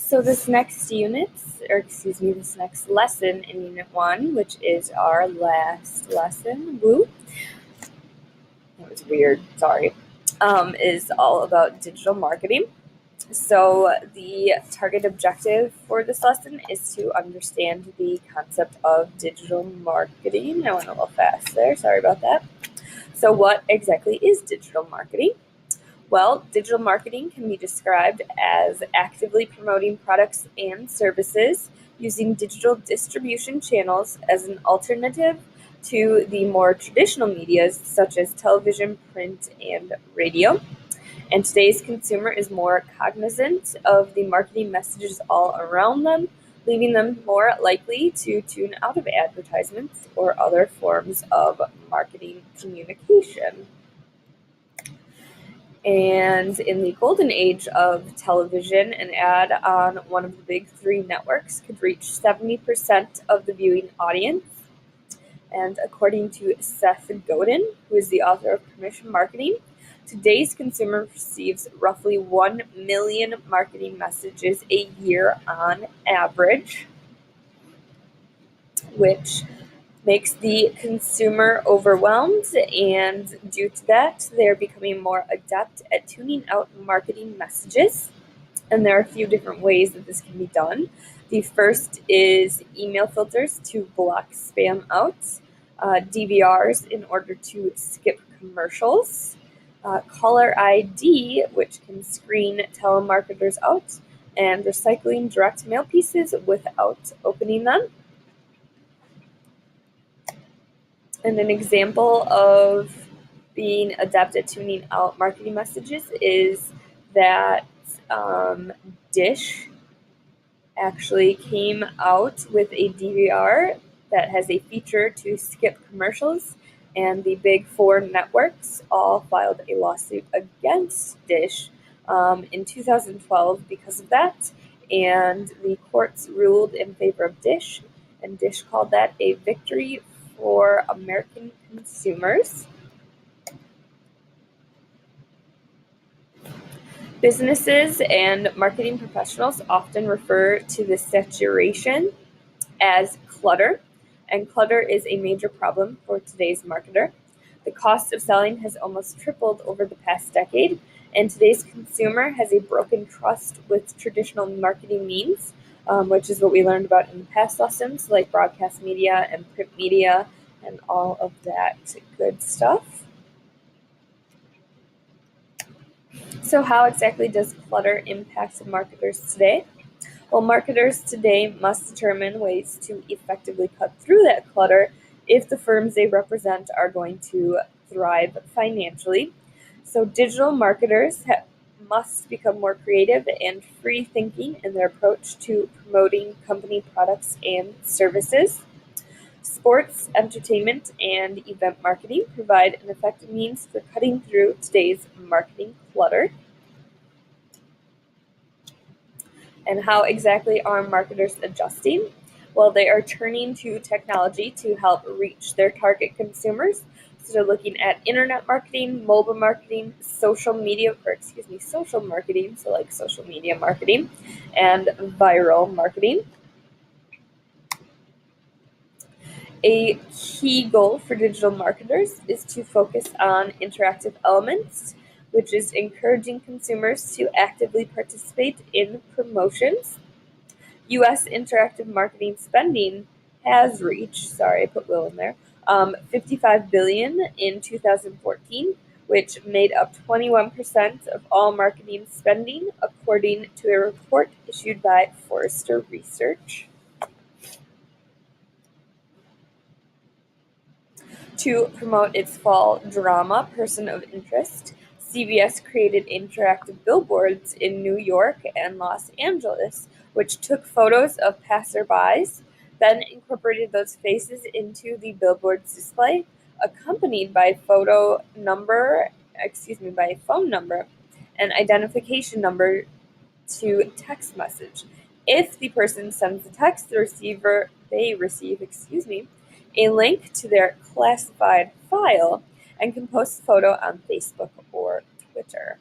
So this next this next lesson in Unit 1, which is our last lesson, that was weird, sorry, is all about digital marketing. So the target objective for this lesson is to understand the concept of digital marketing. I went a little fast there, sorry about that. So what exactly is digital marketing? Well, digital marketing can be described as actively promoting products and services using digital distribution channels as an alternative to the more traditional medias such as television, print, and radio. And today's consumer is more cognizant of the marketing messages all around them, leaving them more likely to tune out of advertisements or other forms of marketing communication. And in the golden age of television, an ad on one of the big three networks could reach 70% of the viewing audience. And according to Seth Godin, who is the author of Permission Marketing, today's consumer receives roughly 1 million marketing messages a year on average, which makes the consumer overwhelmed, and due to that, they're becoming more adept at tuning out marketing messages. And there are a few different ways that this can be done. The first is email filters to block spam out, DVRs in order to skip commercials, caller ID, which can screen telemarketers out, and recycling direct mail pieces without opening them. And an example of being adept at tuning out marketing messages is that Dish actually came out with a DVR that has a feature to skip commercials, and the big four networks all filed a lawsuit against Dish in 2012 because of that, and the courts ruled in favor of Dish, and Dish called that a victory for American consumers. Businesses and marketing professionals often refer to this saturation as clutter, and clutter is a major problem for today's marketer. The cost of selling has almost tripled over the past decade, and today's consumer has a broken trust with traditional marketing means, which is what we learned about in the past lessons, like broadcast media and print media and all of that good stuff. So how exactly does clutter impact marketers today? Well, marketers today must determine ways to effectively cut through that clutter if the firms they represent are going to thrive financially. So digital marketers must become more creative and free-thinking in their approach to promoting company products and services. Sports, entertainment, and event marketing provide an effective means for cutting through today's marketing clutter. And how exactly are marketers adjusting? Well, they are turning to technology to help reach their target consumers. So they're looking at internet marketing, mobile marketing, social marketing, so like social media marketing, and viral marketing. A key goal for digital marketers is to focus on interactive elements, which is encouraging consumers to actively participate in promotions. U.S. interactive marketing spending has reached, sorry, I put Will in there, $55 billion in 2014, which made up 21% of all marketing spending, according to a report issued by Forrester Research. To promote its fall drama, Person of Interest, CBS created interactive billboards in New York and Los Angeles, which took photos of passerbys, then incorporated those faces into the billboard's display, accompanied by phone number, and identification number to text message. If the person sends the text, they receive a link to their classified file and can post a photo on Facebook or Twitter.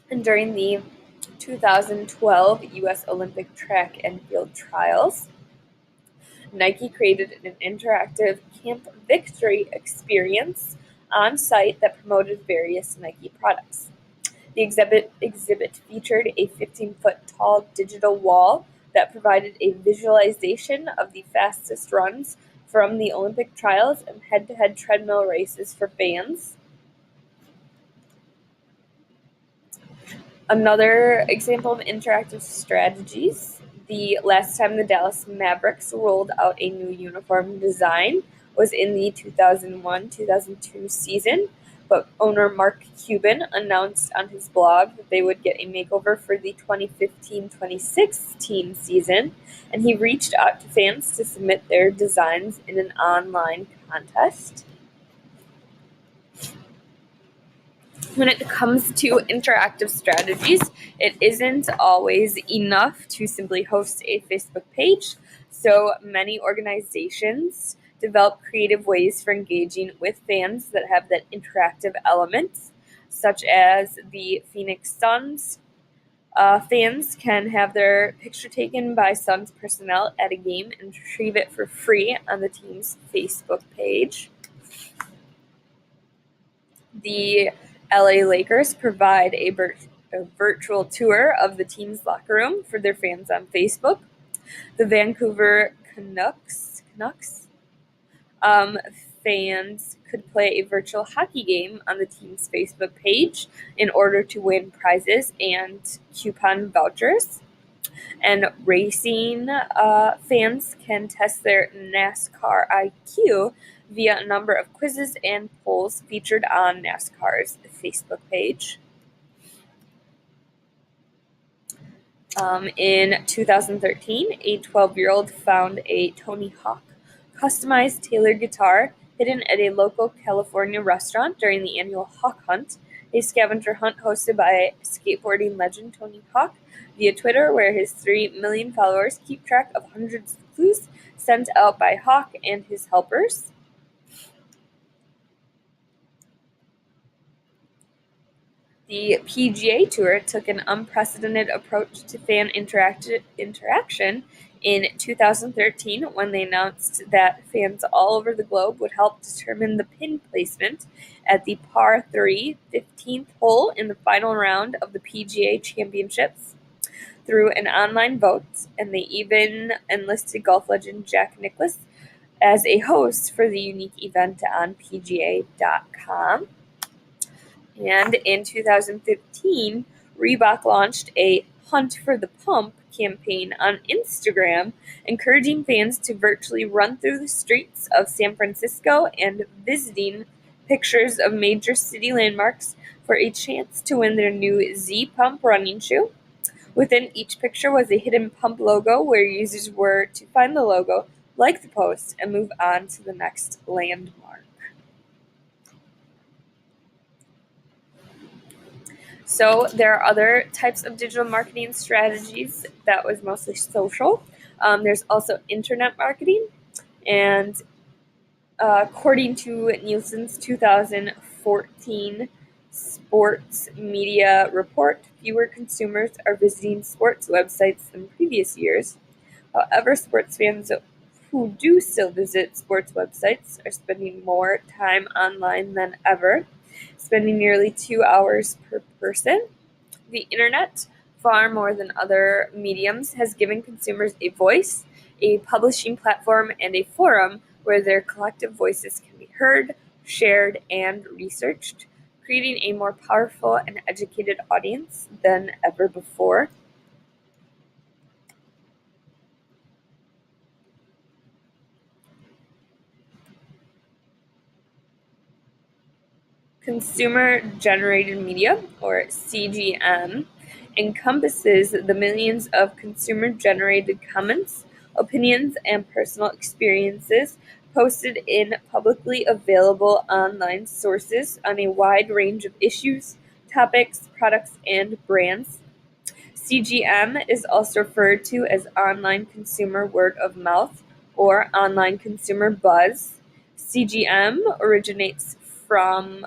And during the 2012 U.S. Olympic track and field trials, Nike created an interactive Camp Victory experience on site that promoted various Nike products. The exhibit featured a 15-foot tall digital wall that provided a visualization of the fastest runs from the Olympic trials and head-to-head treadmill races for fans. Another example of interactive strategies, the last time the Dallas Mavericks rolled out a new uniform design was in the 2001-2002 season, but owner Mark Cuban announced on his blog that they would get a makeover for the 2015-2016 season, and he reached out to fans to submit their designs in an online contest. When it comes to interactive strategies, it isn't always enough to simply host a Facebook page. So many organizations develop creative ways for engaging with fans that have that interactive element, such as the Phoenix Suns. Fans can have their picture taken by Suns personnel at a game and retrieve it for free on the team's Facebook page. The LA Lakers provide a virtual tour of the team's locker room for their fans on Facebook. The Vancouver Canucks fans could play a virtual hockey game on the team's Facebook page in order to win prizes and coupon vouchers. And racing fans can test their NASCAR IQ via a number of quizzes and polls featured on NASCAR's Facebook page. In 2013, a 12-year-old found a Tony Hawk customized tailored guitar hidden at a local California restaurant during the annual Hawk Hunt, a scavenger hunt hosted by skateboarding legend Tony Hawk via Twitter, where his 3 million followers keep track of hundreds of clues sent out by Hawk and his helpers. The PGA Tour took an unprecedented approach to fan interaction in 2013 when they announced that fans all over the globe would help determine the pin placement at the par 3 15th hole in the final round of the PGA Championships through an online vote, and they even enlisted golf legend Jack Nicklaus as a host for the unique event on PGA.com. And in 2015, Reebok launched a Hunt for the Pump campaign on Instagram, encouraging fans to virtually run through the streets of San Francisco and visiting pictures of major city landmarks for a chance to win their new Z Pump running shoe. Within each picture was a hidden pump logo where users were to find the logo, like the post, and move on to the next landmark. So there are other types of digital marketing strategies that was mostly social. There's also internet marketing, and according to Nielsen's 2014 sports media report, fewer consumers are visiting sports websites than previous years. However, sports fans who do still visit sports websites are spending more time online than ever, spending nearly 2 hours per person. The internet, far more than other mediums, has given consumers a voice, a publishing platform, and a forum where their collective voices can be heard, shared, and researched, creating a more powerful and educated audience than ever before. Consumer-generated media, or CGM, encompasses the millions of consumer-generated comments, opinions, and personal experiences posted in publicly available online sources on a wide range of issues, topics, products, and brands. CGM is also referred to as online consumer word of mouth or online consumer buzz. CGM originates from